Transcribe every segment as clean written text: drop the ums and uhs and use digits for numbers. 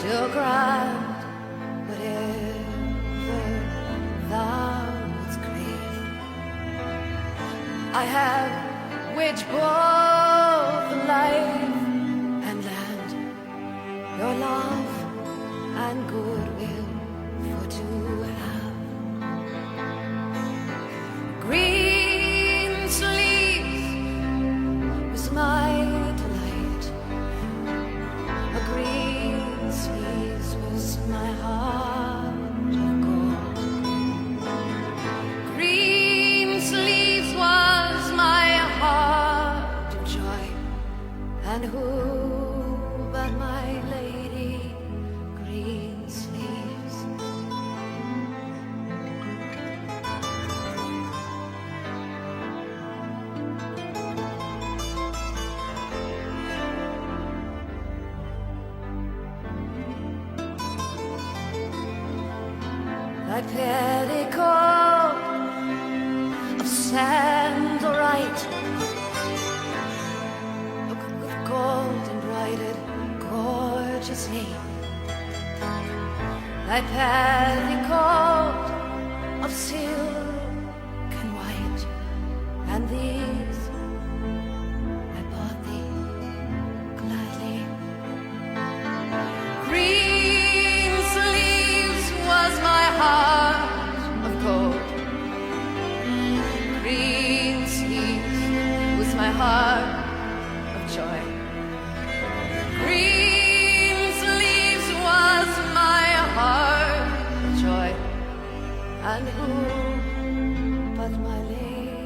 still grand, whatever thou wouldst crave. I have which both life and land, your love and goodwill for to have. Green sleeves was my delight, a green sleeves was my heart of gold. Green sleeves was my heart of joy, and who but my lady green sleeves? Thy petticoat of sandalite, with gold embroidered gorgeously. Thy petticoat of silk and white, and these I bought thee gladly. Green sleeves was my heart of gold. Green sleeves was my heart of joy. Green sleeves was my heart of joy, and who but my lady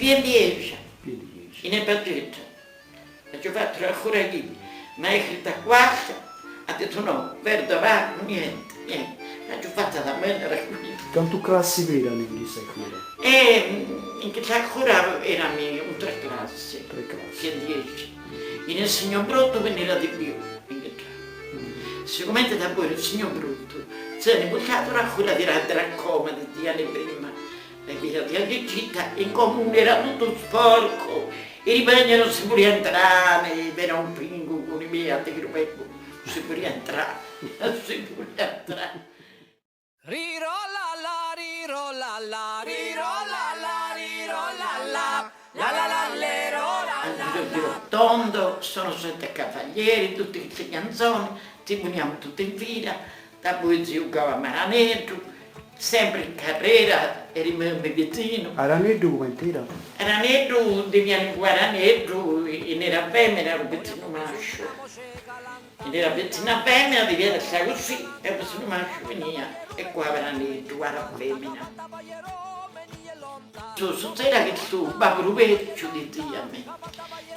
più 10, Più di 10. in pacchetto. E ci ho fatto ancora lì, ma è da quarta, ha detto no, per davanti, niente. E ci ho fatto da me, era qui. Quanto classi erano di questa cura? E in che ancora erano un 3 classi, 3 classi. che 10. Il signor Brutto veniva di più, in che sicuramente da voi il signor Brutto se ne è buttato a quella di Raccoma di anni prima, e via di città, in comune era tutto sporco, i ribelli non si poteva entrare, era un pingo con i miei altri che non si poteva entrare, non si poteva entrare. Rirolla rirolla rirolla rirolla la la la le Al giro tondo, sono 7 cavalieri, tutti questi canzoni, ci poniamo tutti in fila, da poi si giocava a Maranetto, sempre in carriera, eravamo vicino. Aranetto come era? Aranetto, deviamo Guaranetto, era femmina, era vicino mascio. Era vicino femmina, devia essere così, e vicino mascio veniva, e qua Aranetto, guarda femmina. Succede che tu, babbo vecchio di zia a me,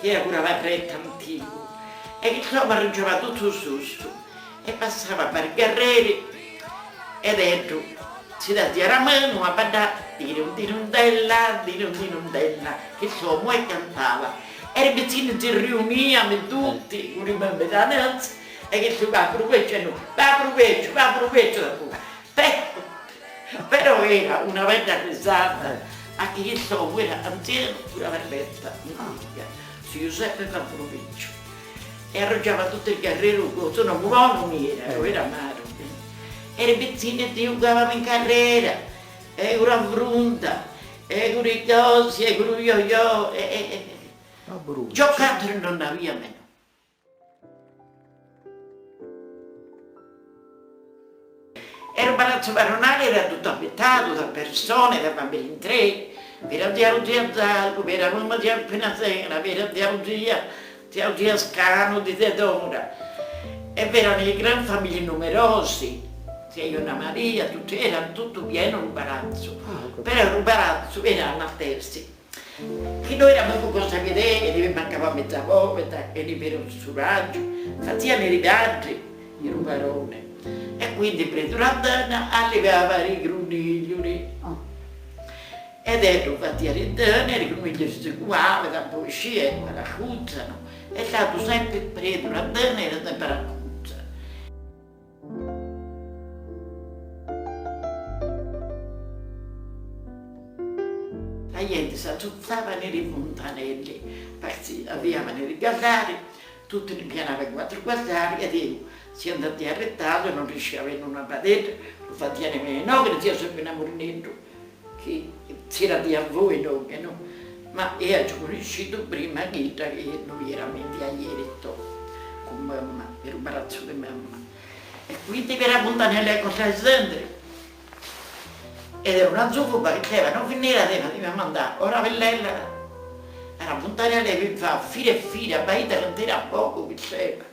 che era pure varretta antico, e che tu mangiava tutto susto, e passava per carriere, e detto, si dà di la mano, a badà, dirundella, che so, e cantava. E i vicini si riunivano tutti, con i bambini da nanza, e che tu va proveccio, però era una bella risata. Anche io so, era anziano, una verbetta, su Giuseppe Pamproviccio. E arrangiava tutto il carriero, sono buono era amaro. E i vicini ti giocavano in carriera, e con la frunta, e con i cosi, e con lo yo-yo, giocatore non aveva meno. E il palazzo baronale era tutto abitato da persone, da bambini in tre, vera zia Zalco, vera mamma zia Pinazena, vera zia Scano di Tedora. E erano le grandi famiglie numerose, zia Iona Maria, erano tutto pieno un palazzo. Però un palazzo era una testa. Che noi eravamo cosa a vedere, mancava mezza volta, e ne per un suraggio, facevano i viaggi, il rubarone. E quindi preso la donna, allevava i gruniglioli. Ed ero fatti a ridere, i gruniglioli si cuvavano, da poi uscivano, raccuzzano. È stato sempre preso la donna e era sempre raccuzza. La gente si azzuzzava nei fontanelli, avevano i guardari, tutti ne pianavano 4 guardari ed io si è andati arretrato e non riusciva a avere una padetta, lo facciamo meno, no, che sia sempre un morinetto, che c'era di a voi, no, che no. Ma io ci ho conosciuto prima che noi eravamo ieri con mamma, per un palazzo di mamma. E quindi per la montanella con Alessandri. Ed era una zuppa che doveva finire, doveva mandare, ora Vellella, era montanella che fa fila e fila, baita non tira poco che c'era.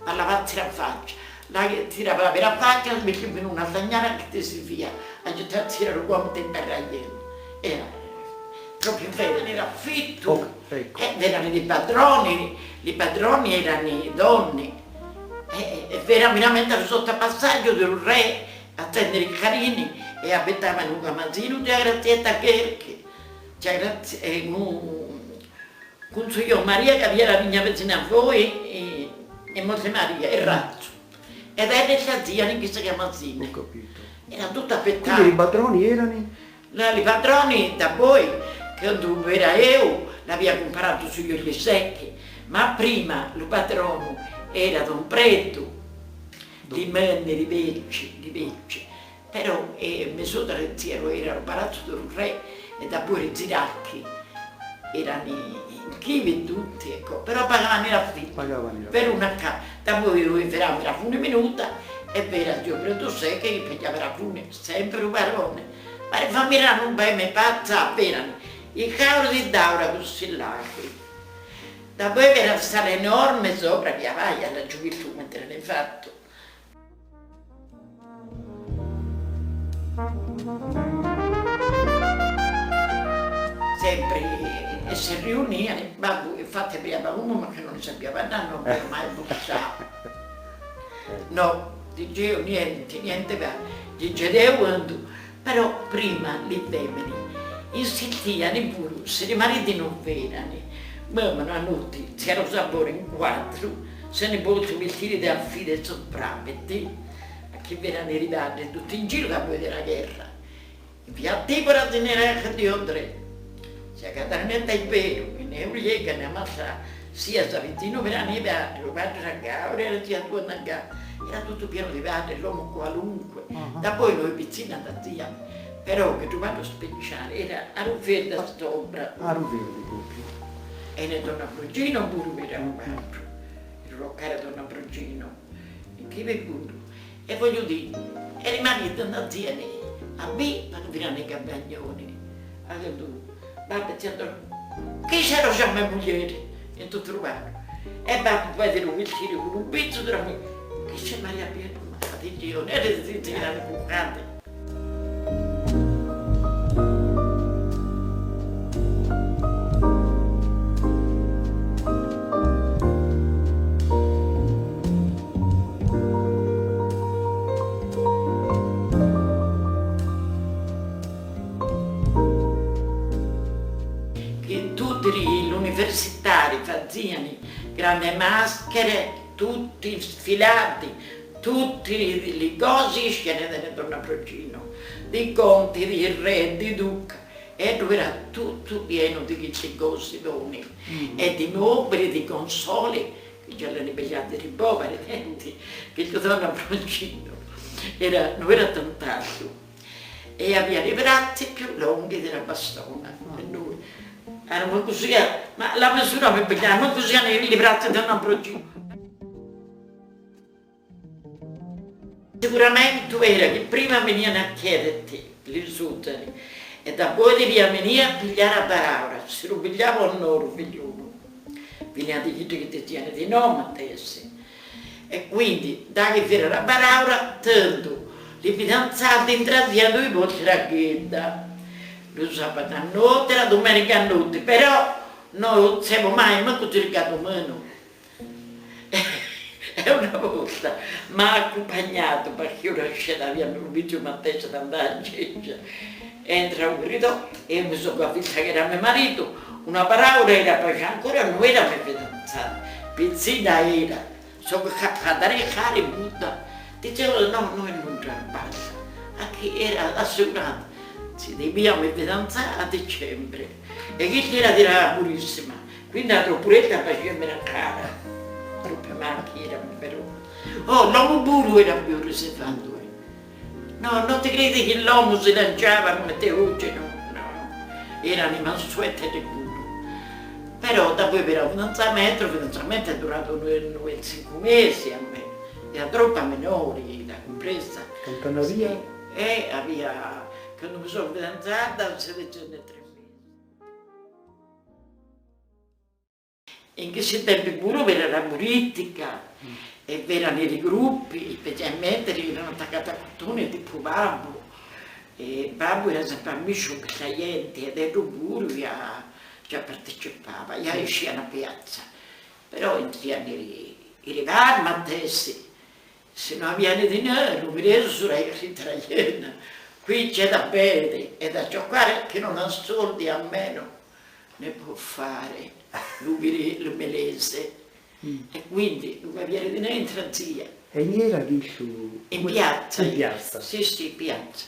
A lavarsi la faccia, la che tirava per la faccia, metteva in una stagnara che ti si via, a gettarsi era uomo di berragliello. Era proprio vero, era affitto, ecco. Erano i padroni erano le donne, era veramente sotto passaggio del re a tendere i carini e abitavano in un magazzino di Grazietta Cherche, con suo Maria che aveva la vigna vicino a voi, e Monte Maria, il razzo. Ed era la zia che si chiama Zina. Ho capito. Era tutta pettata. Quindi i padroni erano? I padroni da voi, quando era io, l'aveva comprato sugli secchi, ma prima il patrono era Don Preto, di Menne, di Vecci. Però mio suocero era il palazzo del re e da pure i ziracchi. Erano in chivi tutti, ecco, però pagavano l'affitto. Per una casa. Da poi noi eravamo la fune minuta e per Dio credo sé che pigliava la fune, sempre un barone. Ma le famiglie erano un bel pazza, erano i cavoli di Daura così laghi. Da poi era stata enorme sopra che vai alla gioventù mentre l'hai fatto. Sempre e si riunivano, babbo, infatti aveva uno ma che non sapeva andare, non aveva mai bussato. No, dicevo niente, dicevo quando, però prima li femmini insistivano pure, se i mariti non venivano, mamma a notte, si era sapore in quattro, se ne potevano vestire da fide sopravvetti, che erano arrivati tutti in giro da voi della guerra. Via Tibora di Nerech di Odre, se Catanetta è vero, che ne uliega, ne ammazza, sia Savitino per anni vecchi, lo padre a Gaura, era zia tua a Gaura, era tutto pieno di verde, l'uomo qualunque, da poi noi pizzina da zia, però che trovato speciale era a Ruffetta Stobra. A Ruffetta proprio. E ne donna Brugino pure era un altro, il roccare donna Brugino, che vengono. E voglio dire, era marito da zia lei. A me, quando virano i campagnoni, ha detto, babbo ti ha detto, che c'era già mia moglie? E tu trovato. E babbo poi te lo vestire con un pezzo tra me, che c'è Maria Pietro, ma fate io, non era di tirare bucate. Gli universitari facevano grandi maschere, tutti sfilati, tutti le cose scene della donna Procino, di conti, di re, di duca, e era tutto pieno di queste cose doni, e di mobili, di console, che già le ribelliate di poveri, che la donna Procino non era tantato, e aveva le braccia più lunghe della bastona, e noi. Erano così, ma la misura mi pigliava così le braccia di una Procino. Sicuramente era che prima venivano a chiederti gli sultani e da poi devia venire a pigliare la parola, se lo pigliavano loro figliuolo. Veniva di chi che ti tiene di no, Mattesi. E quindi, da che fare la parola, tanto le fidanzate intravivano i vostri ragazzi. Lo sabato a notte, la domenica a notte, però non siamo mai manco cercato meno. E una volta mi ha accompagnato, perché io lasciavo via il vice Mattesa da andare a Ceccia. Entra un grido e mi sono convinta che era mio marito, una parola era poi ancora non era mia fidanzata, pizzina era, sono cappata a recare in butta. Dicevo no, noi non ce la passa, anche era assicurata. Si dobbiamo fidanzare a dicembre e chi era purissima, quindi la troppuretta faceva la cara, troppo macchina però. Oh, l'uomo puro era più riservato. No, non ti credi che l'uomo si lanciava come te oggi, no, erano i mansueti del culo. Però dopo per il fidanzamento è durato 5 mesi a me, era troppo minore la compressa. Cantando via? E aveva... Quando mi sono fidanzata, 16 anni e 3 mesi. In questi tempi pure era la politica, e erano i gruppi, specialmente erano attaccati a Cottone tipo Babbo. E Babbo era sempre amico con la gente, ed era pure già partecipava, già usciva alla piazza. Però entriamo i rivali, ma adesso, se non avevano dinero, mi reso sulla italiana. Qui c'è da bere e da giocare che non ha soldi a meno, ne può fare l'umelese. E quindi non avere di niente in zia. E in era lì su... In piazza. In piazza? Sì, piazza,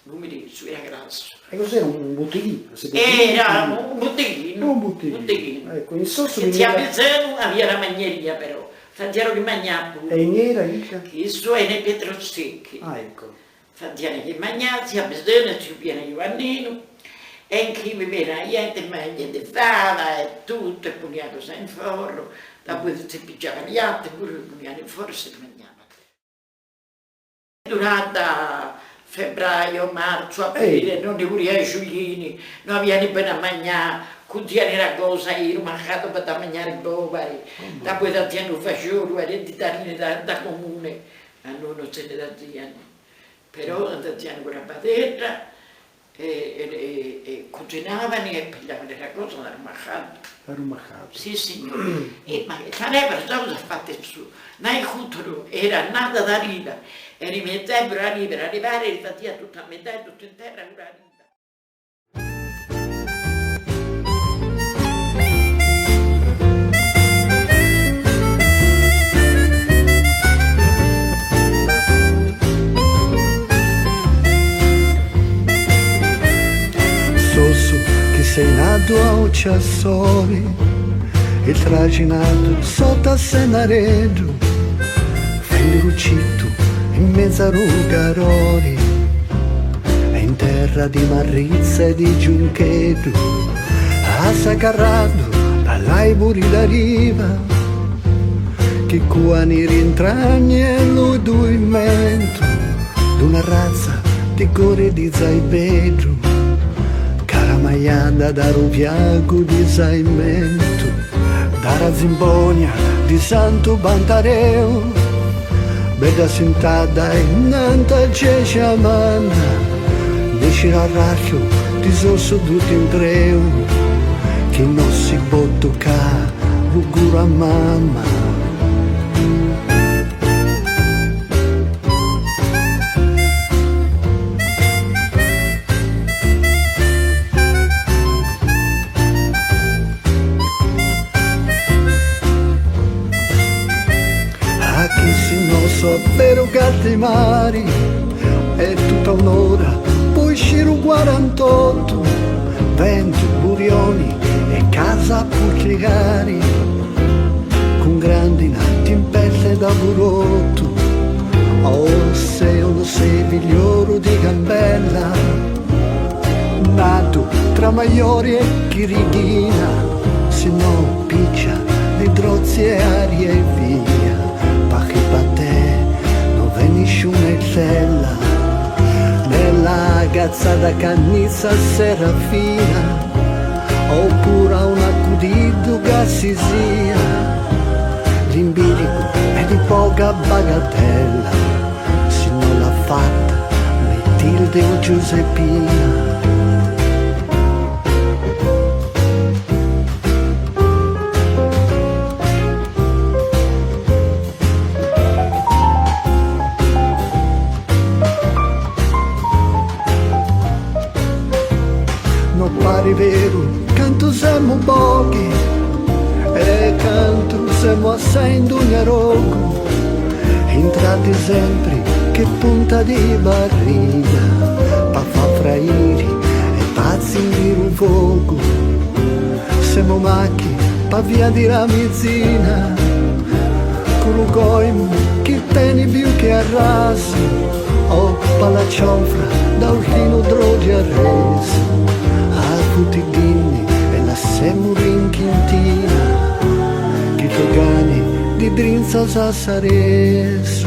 l'umelese, era grasso. E cos'era un botteghino? Era un botteghino. Un botteghino. Ecco, in sotto Se ti avvicinano aveva la magneria però, facevano di mangiare. E in era lì? Questo è nei Petrosecchi. Ah, ecco. Facevano che mangiarsi, a bisogno ci viene Giovannino, e in chi viveva niente, meglio di fava e tutto, e poneva cosa in forno, dopo si pigiava gli altri, pure poneva in forno e si mangiava. Durante febbraio, marzo, aprile, non ne voleva i giullini, non avevano per mangiare, cucchiare la cosa, io mancato per mangiare i poveri, dopo da tiano facciolo, ereditari da comune, a noi non se ne da tiano. Però andavano con la padella, e cucinavano e pigliavano le cose dal mercato. Arrumacato. Sì, signore. Ma sarebbe stato fatto su. Nel futuro era nata da riva, e rimettevano la riva, arrivare e rifatia tutta a metà, tutto in terra con la riva. Che sei nato a Ucciassoli e traginato sotto a Senaredo, figlio ucciso in mezzo a Rugaroli e in terra di Marrizza e di Giunchedo, assacarrato dall'aiburi da riva, che qua ne rintragni e lo duimento d'una razza di core di Zaibedo, maianda da ruviago di Saimento, da Razimbonia di Santo Bantareo, bella sentada in nanta cesciamana, di Cirarracchio di Sosso tutti in treo, che non si può toccare, lugura mamma. Vero gatti mari è tutta un'ora, poi sciro 48, venti, burioni e casa puclicari, con grandi nati in pelle da burotto, oh se lo sei figliolo di Gambella, nato tra Maiori e Chirighina, se no piccia di Drozzi e aria e via, perché per te nessun'eccella nella gazzata cannizza serafina, oppure un accudido gassisia, l'imbilico è di poca bagatella, se non l'ha fatta Matilde o Giuseppina. Vero, canto siamo pochi e canto siamo assai in ogni rogo, entrati sempre che punta di barriga, pa fa frairi e pazzi in un fuoco, siamo macchi pa via di Ramizzina, con un coimo che tieni più che a raso, o pa la ciofra da ultimo drogi a reso, tutti ghini e la semuri in chintina, che togani di Drinza Sassares.